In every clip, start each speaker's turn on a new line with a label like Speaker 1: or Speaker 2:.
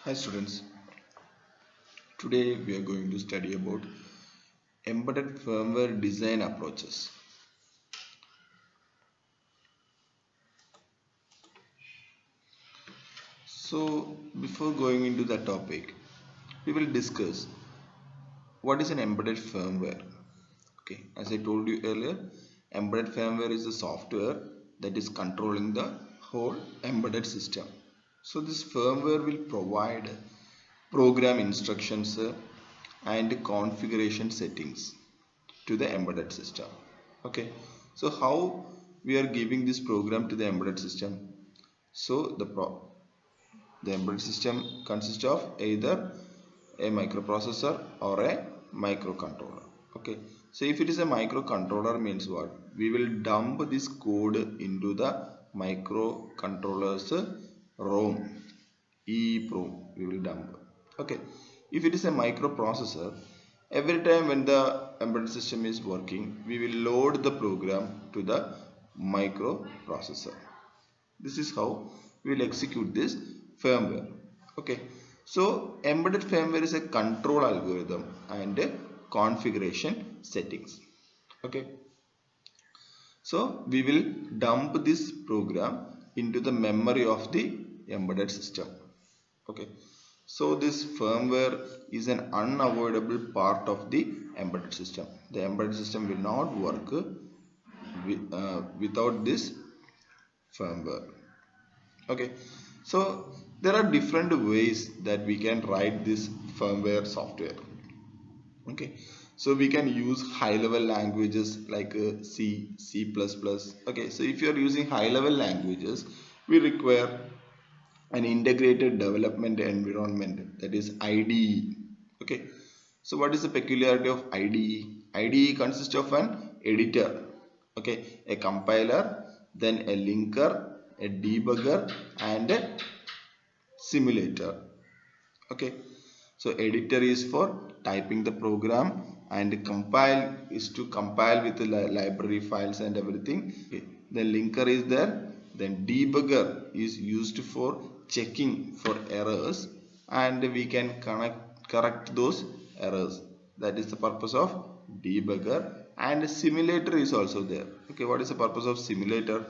Speaker 1: Hi students, today we are going to study about embedded firmware design approaches. So before going into the topic, we will discuss what is an embedded firmware. Okay, as I told you earlier, embedded firmware is the software that is controlling the whole embedded system. So this firmware will provide program instructions and configuration settings to the embedded system. Okay, so how we are giving this program to the embedded system? So the embedded system consists of either a microprocessor or a microcontroller. Okay, so if it is a microcontroller means what? We will dump this code into the microcontroller's ROM, EEPROM we will dump. Okay, if it is a microprocessor, every time when the embedded system is working, we will load the program to the microprocessor. This is how we will execute this firmware. Okay, so embedded firmware is a control algorithm and a configuration settings. Okay, so we will dump this program into the memory of the embedded system. Okay, so this firmware is an unavoidable part of the embedded system. The embedded system will not work without this firmware. Okay, so there are different ways that we can write this firmware software. Okay, so we can use high level languages like C++. Okay, so if you are using high level languages, we require an integrated development environment, that is IDE. Okay, so what is the peculiarity of IDE? IDE consists of an editor, okay, a compiler, then a linker, a debugger and a simulator. Okay, so editor is for typing the program and compile is to compile with the library files and everything. Okay, then linker is there, then debugger is used for checking for errors and we can correct those errors. That is the purpose of debugger. And simulator is also there. Okay, what is the purpose of simulator?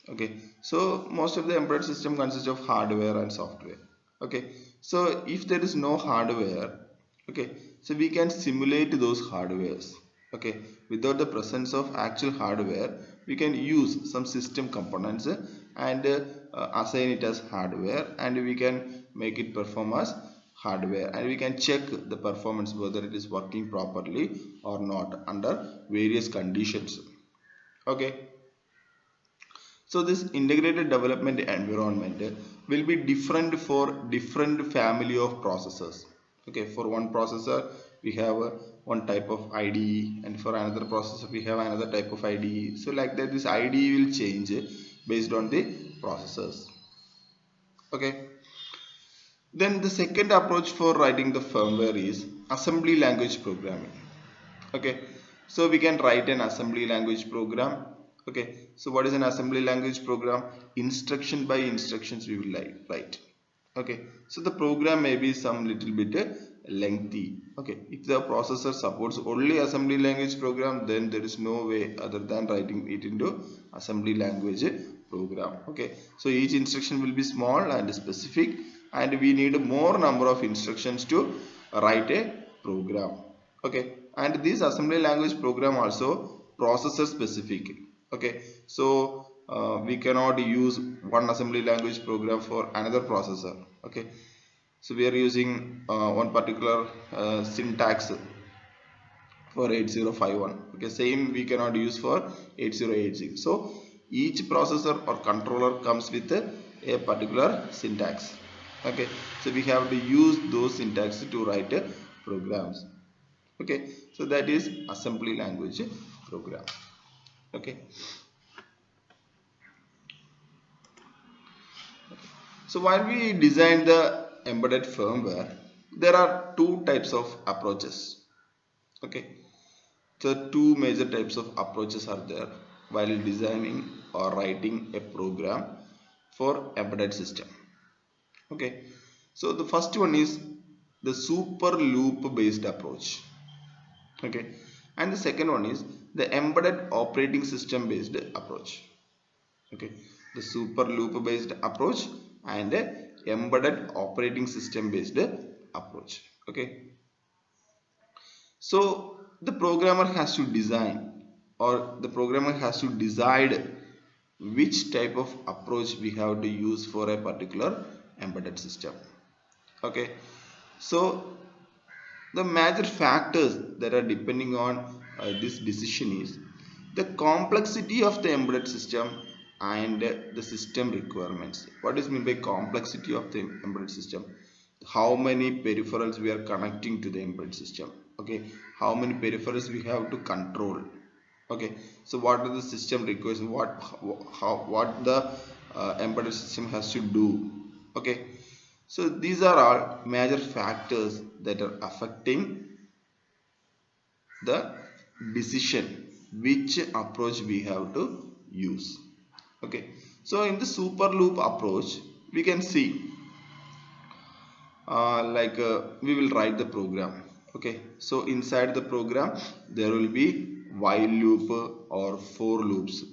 Speaker 1: Okay, so most of the embedded system consists of hardware and software. Okay, so if there is no hardware, okay, so we can simulate those hardwares. Okay, without the presence of actual hardware, we can use some system components and assign it as hardware and we can make it perform as hardware and we can check the performance whether it is working properly or not under various conditions. Okay, so this integrated development environment will be different for different family of processors. Okay, for one processor we have one type of IDE and for another processor we have another type of IDE. So like that this IDE will change based on the processors. Okay, then the second approach for writing the firmware is assembly language programming. Okay, so we can write an assembly language program. Okay, so what is an assembly language program? Instruction by instructions we will write. Okay, so the program may be some little bit lengthy. Okay, if the processor supports only assembly language program, then there is no way other than writing it into assembly language program. Okay, so each instruction will be small and specific and we need more number of instructions to write a program. Okay, and this assembly language program also processor specific. Okay, so we cannot use one assembly language program for another processor. Okay, so we are using one particular syntax for 8051. Okay, same we cannot use for 8086. So each processor or controller comes with a particular syntax. Okay, so we have to use those syntax to write programs. Okay, so that is assembly language program. Okay, so while we design the embedded firmware, there are two types of approaches. Okay, so two major types of approaches are there while designing or writing a program for embedded system. Okay, So the first one is the super loop based approach. Okay, and the second one is the embedded operating system based approach. Okay, the super loop based approach and embedded operating system based approach. Okay, so the programmer has to design, or the programmer has to decide which type of approach we have to use for a particular embedded system. Okay, so the major factors that are depending on this decision is the complexity of the embedded system and the system requirements. What is meant by complexity of the embedded system? How many peripherals we are connecting to the embedded system? Okay, how many peripherals we have to control? Okay, so what are the system requires? What the embedded system has to do? Okay, so these are all major factors that are affecting the decision which approach we have to use. Okay, so in the super loop approach we can see we will write the program. Okay, so inside the program there will be while loop or for loops.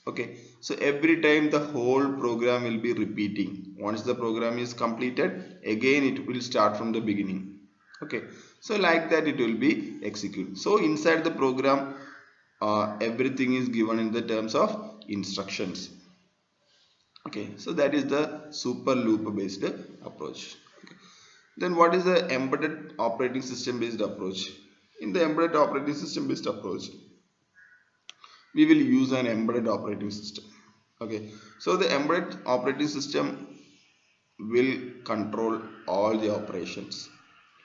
Speaker 1: Okay, so every time the whole program will be repeating. Once the program is completed, again it will start from the beginning. Okay, so like that it will be executed. So inside the program everything is given in the terms of instructions. Okay, so that is the super loop based approach. Okay. Then what is the embedded operating system based approach? In the embedded operating system based approach, we will use an embedded operating system. Okay, so the embedded operating system will control all the operations.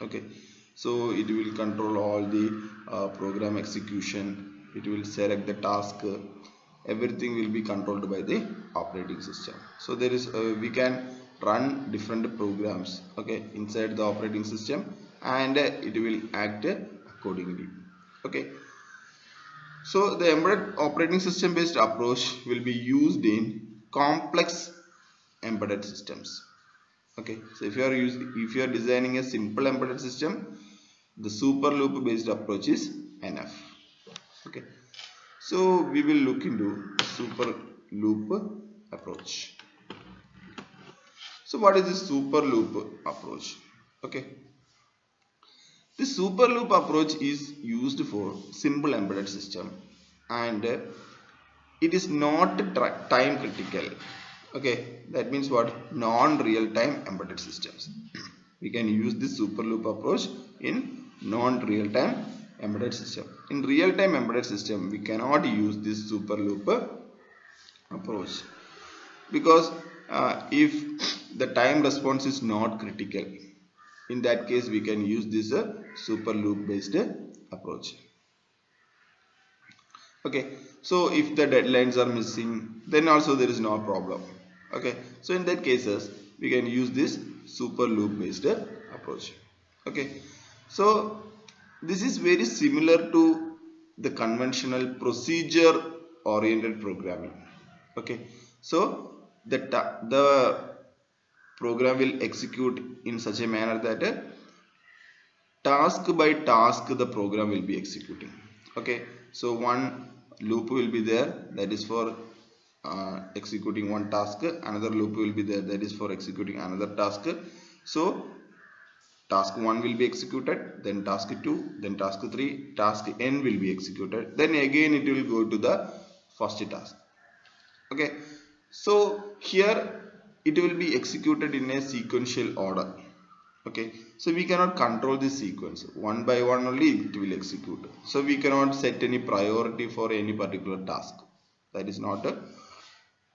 Speaker 1: Okay, so it will control all the program execution, it will select the task, everything will be controlled by the operating system. So there is we can run different programs, okay, inside the operating system, and it will act accordingly. Okay, so the embedded operating system based approach will be used in complex embedded systems. Okay, so if you are designing a simple embedded system, the super loop based approach is enough. Okay, so we will look into super loop approach. So what is the super loop approach? Okay, the super loop approach is used for simple embedded system, and it is not time critical. Okay, that means what? Non real time embedded systems. We can use this super loop approach in non real time embedded system. In real time embedded system we cannot use this super loop approach, because if the time response is not critical, in that case we can use this super loop based approach. Okay, so if the deadlines are missing, then also there is no problem. Okay, so in that cases we can use this super loop based approach. Okay, so this is very similar to the conventional procedure oriented programming. Okay, so the program will execute in such a manner that task by task the program will be executing. Okay, so one loop will be there, that is for executing one task, another loop will be there, that is for executing another task. So task 1 will be executed, then task 2, then task 3, task n will be executed, then again it will go to the first task. Okay, so here it will be executed in a sequential order. Okay, so we cannot control this sequence, one by one only it will execute, so we cannot set any priority for any particular task, that is not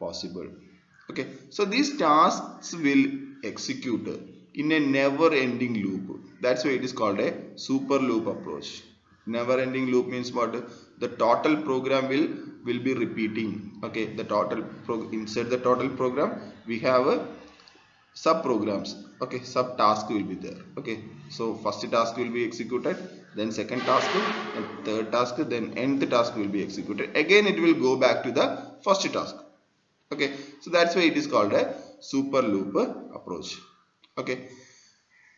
Speaker 1: possible. Okay, so these tasks will execute in a never ending loop, that's why it is called a super loop approach. Never ending loop means what? The total program will be repeating. Okay, the total inside the total program we have a sub programs. Okay, sub task will be there. Okay, so first task will be executed, then second task, and third task, then nth task will be executed, again it will go back to the first task. Okay, so that's why it is called a super loop approach. Okay,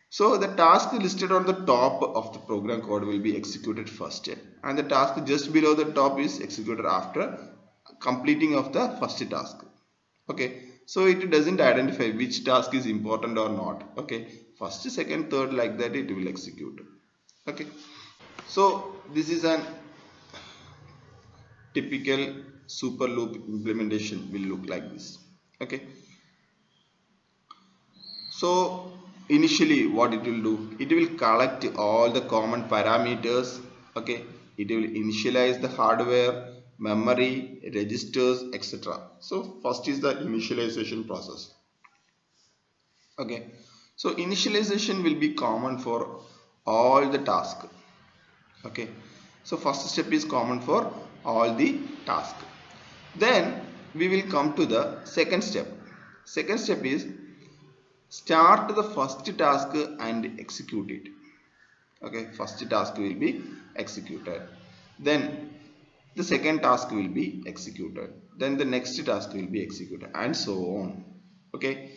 Speaker 1: So the task listed on the top of the program code will be executed first, and the task just below the top is executed after completing of the first task. Okay, so it doesn't identify which task is important or not. Okay, first, second, third, like that it will execute. Okay, so this is an typical super loop implementation will look like this. Okay, so initially what it will do, it will collect all the common parameters. Okay, it will initialize the hardware, memory, registers, etc. So first is the initialization process. Okay, so initialization will be common for all the tasks. Okay, so first step is common for all the tasks. Then we will come to the second step. Second step is start the first task and execute it. Okay, first task will be executed, then the second task will be executed, then the next task will be executed, and so on. Okay,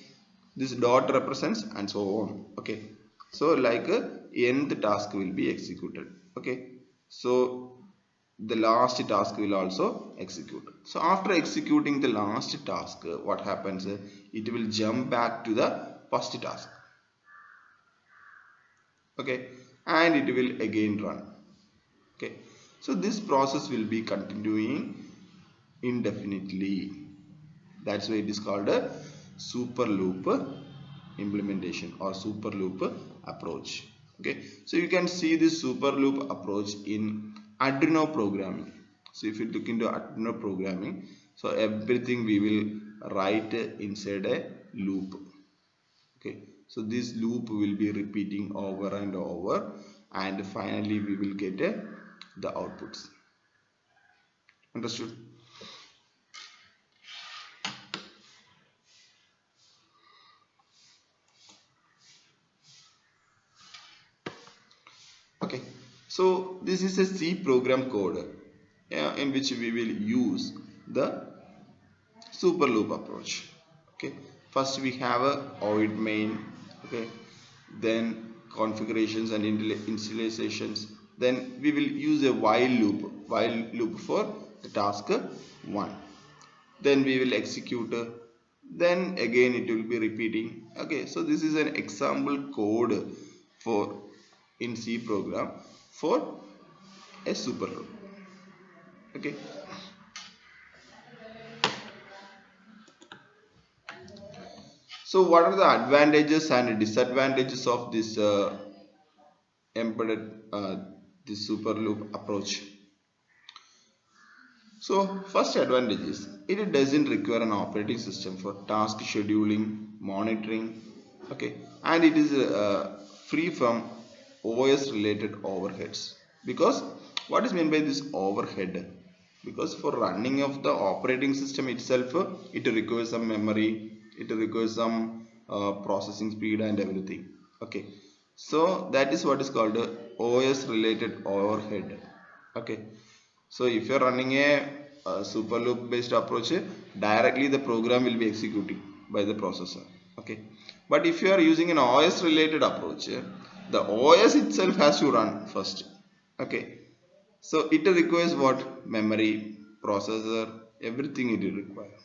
Speaker 1: this dot represents and so on. Okay, so like nth task will be executed. Okay, so the last task will also execute. So after executing the last task, what happens, it will jump back to the first task. Okay, and it will again run. Okay, so this process will be continuing indefinitely. That's why it is called a super loop implementation or super loop approach. Okay, so you can see this super loop approach in Arduino programming. So if you look into Arduino programming, so everything we will write inside a loop. Okay, so this loop will be repeating over and over, and finally we will get the outputs. Understood? Okay, so this is a C program code in which we will use the super loop approach. Okay, first we have a void main. Okay, then configurations and initializations. Then we will use a while loop for the task 1. Then we will execute, then again it will be repeating. Okay, so this is an example code for in C program for a super loop. Okay, so what are the advantages and disadvantages of this embedded this super loop approach? So first advantage is it doesn't require an operating system for task scheduling, monitoring. Okay, and it is free from OS related overheads. Because what is meant by this overhead? Because for running of the operating system itself, it requires some memory, it requires some processing speed and everything. Okay, so that is what is called OS related overhead. Okay, so if you are running a super loop based approach, directly the program will be executing by the processor. Okay, but if you are using an OS related approach, the OS itself has to run first. Okay, so it requires what? Memory, processor, everything it will require.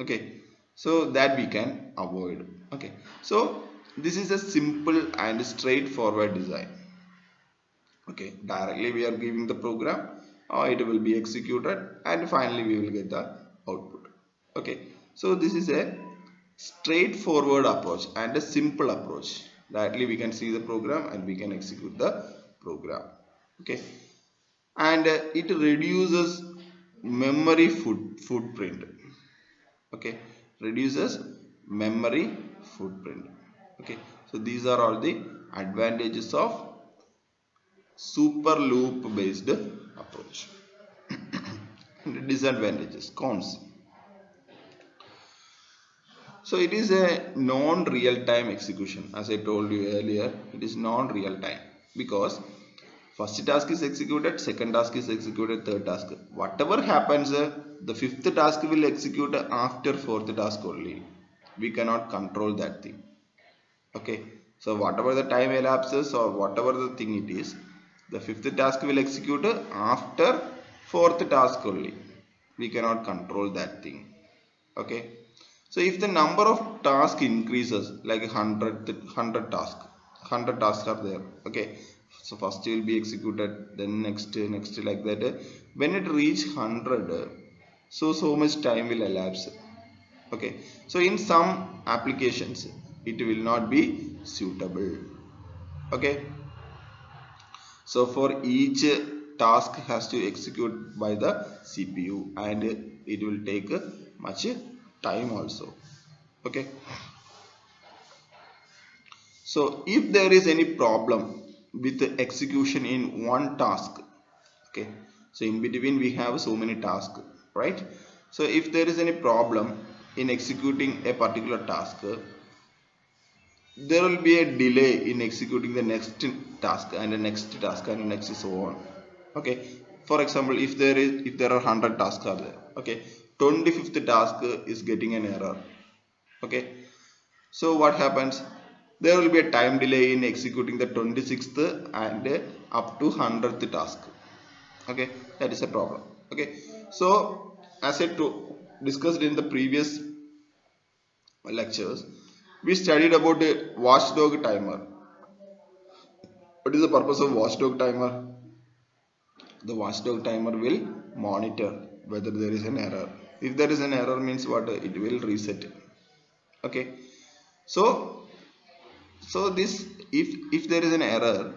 Speaker 1: Okay, so that we can avoid. Okay, so this is a simple and straightforward design. Okay, directly we are giving the program, it will be executed, and finally we will get the output. Okay, so this is a straightforward approach and a simple approach. Directly we can see the program and we can execute the program. Okay, and it reduces memory footprint. Okay, reduces memory footprint. Okay, so these are all the advantages of super loop based approach. Disadvantages, cons. So it is a non-real time execution. As I told you earlier, it is non-real time because first task is executed, second task is executed, third task, whatever happens, the fifth task will execute after fourth task only. We cannot control that thing. Okay, So whatever the time elapses or whatever the thing it is, the fifth task will execute after fourth task only. We cannot control that thing. Okay. So if the number of tasks increases, like 100 tasks, 100 tasks are there. Okay. So first will be executed, then next like that. When it reach 100, so much time will elapse. Okay. So in some applications it will not be suitable. Okay. So for each task has to execute by the CPU, and it will take much time also. Okay. So if there is any problem with the execution in one task, okay, so in between we have so many tasks, right? So if there is any problem in executing a particular task, there will be a delay in executing the next task and the next task and the next, so on. Okay. For example, if there are 100 tasks are there, okay, 25th task is getting an error. Okay. So what happens? There will be a time delay in executing the 26th and up to 100th task. Okay, that is a problem. Okay. So as I discussed in the previous lectures, we studied about the watchdog timer. What is the purpose of watchdog timer? The watchdog timer will monitor whether there is an error. If there is an error, means what? It will reset. Okay. So this, if there is an error,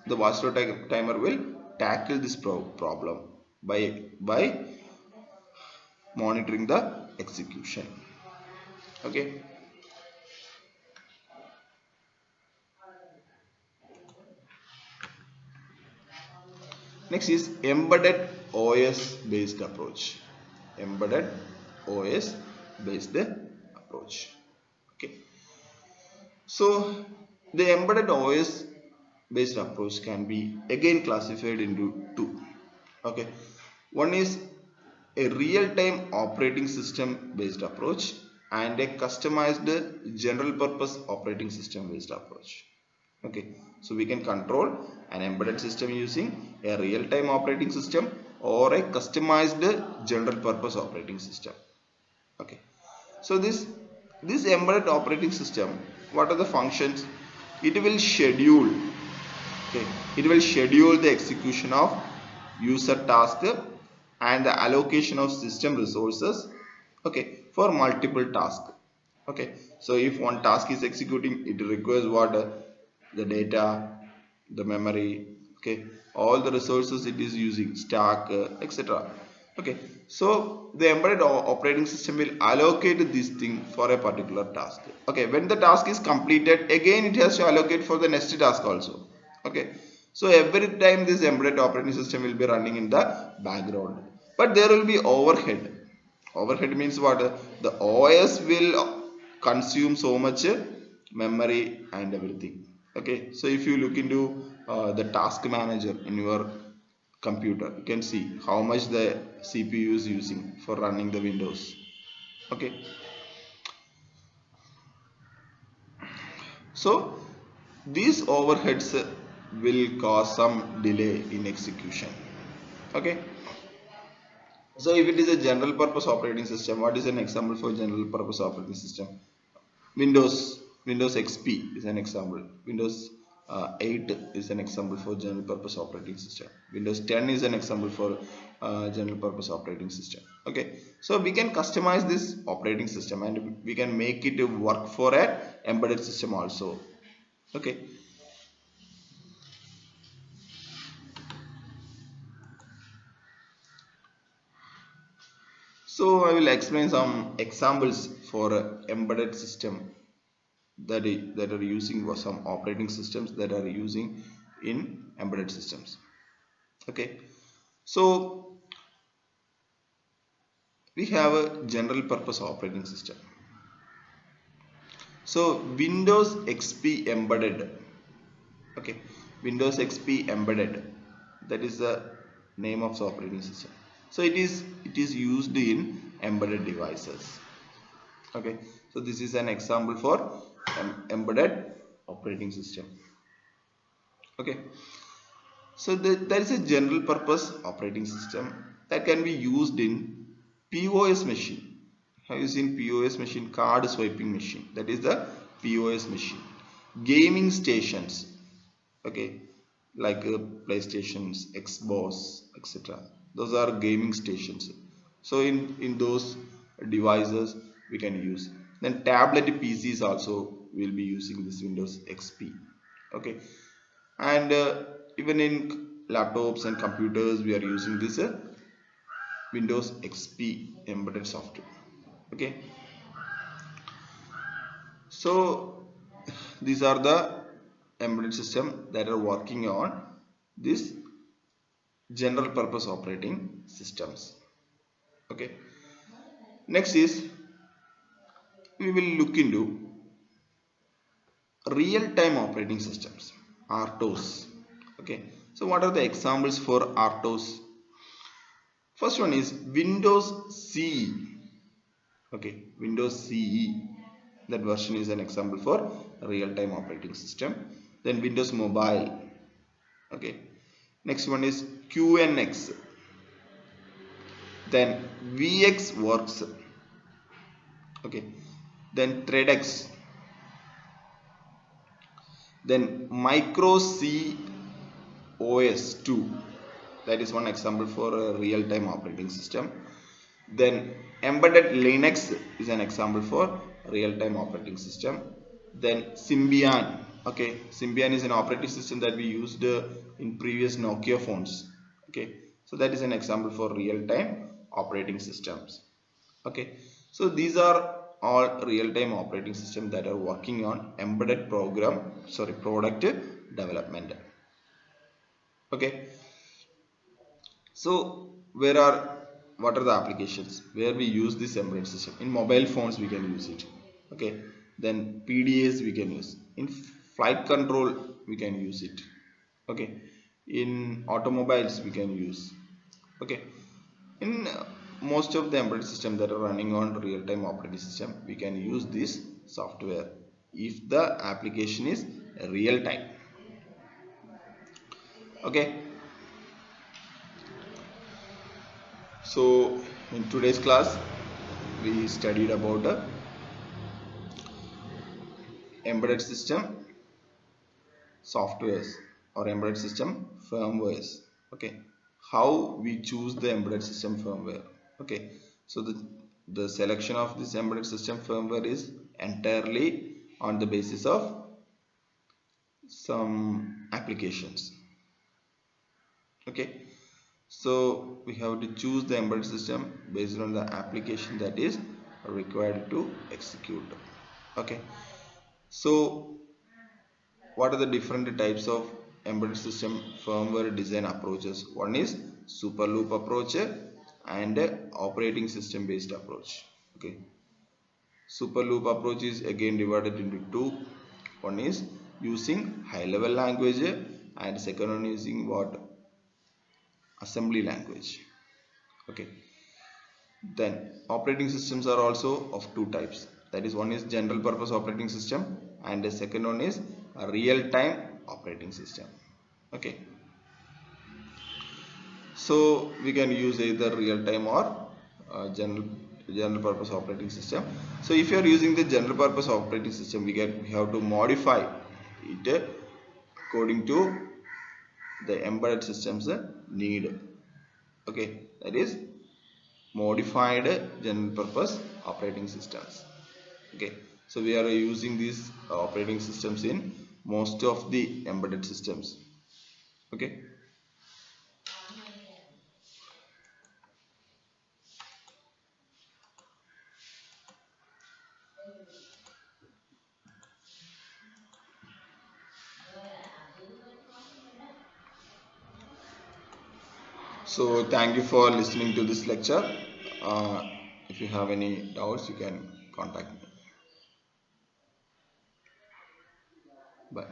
Speaker 1: the watchdog timer will tackle this problem by monitoring the execution. Okay. Next is embedded OS based approach. Embedded OS based approach. Okay. So the embedded OS based approach can be again classified into two. Okay. One is a real-time operating system based approach and a customized general purpose operating system based approach. Okay. So we can control an embedded system using a real-time operating system or a customized general purpose operating system. Okay. So this embedded operating system, what are the functions? It will schedule. Okay. It will schedule the execution of user task and the allocation of system resources, okay, for multiple tasks. Okay. So if one task is executing, it requires what? The data, the memory, okay, all the resources it is using, stack, etc. Okay. So the embedded operating system will allocate this thing for a particular task. Okay. When the task is completed, again it has to allocate for the next task also. Okay. So every time this embedded operating system will be running in the background, but there will be overhead. Overhead means what? The OS will consume so much memory and everything. Okay. So if you look into the task manager in your computer, you can see how much the CPU is using for running the Windows. Okay. So these overheads will cause some delay in execution. Okay. So if it is a general purpose operating system, what is an example for general purpose operating system? Windows XP is an example. Windows 8 is an example for general purpose operating system. Windows 10 is an example for general purpose operating system. Okay. So we can customize this operating system and we can make it work for an embedded system also. Okay. So I will explain some examples for embedded system that are using, or some operating systems that are using in embedded systems. Okay. So we have a general purpose operating system. So Windows XP embedded. Okay. Windows XP embedded, that is the name of the operating system. So it is used in embedded devices. Okay. So this is an example for embedded operating system. Okay, so there is a general purpose operating system that can be used in POS machine. Have you seen POS machine? Card swiping machine. That is the POS machine. Gaming stations. Okay, like PlayStations, Xbox, etc. Those are gaming stations. So in those devices we can use. Then tablet PCs also will be using this Windows XP. Okay, and even in laptops and computers we are using this Windows XP embedded software. Okay, so these are the embedded system that are working on this general purpose operating systems. Okay, next is we will look into real time operating systems, RTOS. Okay, so what are the examples for RTOS? First one is Windows CE. Okay, Windows CE, that version is an example for real time operating system. Then Windows Mobile. Okay, next one is QNX. Then VxWorks. Okay, then ThreadX, then Micro C OS 2, that is one example for a real-time operating system. Then embedded Linux is an example for real-time operating system. Then Symbian. Okay, Symbian is an operating system that we used in previous Nokia phones. Okay, so that is an example for real-time operating systems. Okay, so these are all real-time operating systems that are working on embedded product development. Okay, so what are the applications where we use this embedded system? In mobile phones we can use it. Okay, then PDAs we can use, in flight control we can use it. Okay, in automobiles we can use. Okay, in most of the embedded system that are running on real-time operating system we can use this software if the application is real time. Okay, so in today's class we studied about the embedded system softwares or embedded system firmwares. Okay, how we choose the embedded system firmware. Okay, so the selection of this embedded system firmware is entirely on the basis of some applications. Okay, so we have to choose the embedded system based on the application that is required to execute. Okay, so what are the different types of embedded system firmware design approaches? One is super loop approach and operating system based approach. Okay, super loop approach is again divided into two. One is using high level language and second one using what, assembly language. Okay, then operating systems are also of two types, that is one is general purpose operating system and the second one is a real time operating system. Okay, so we can use either real time or general purpose operating system. So if you are using the general purpose operating system we have to modify it according to the embedded systems need. Okay, that is modified general purpose operating systems. Okay, so we are using these operating systems in most of the embedded systems. Okay, so thank you for listening to this lecture. uh, if you have any doubts you can contact me. Bye.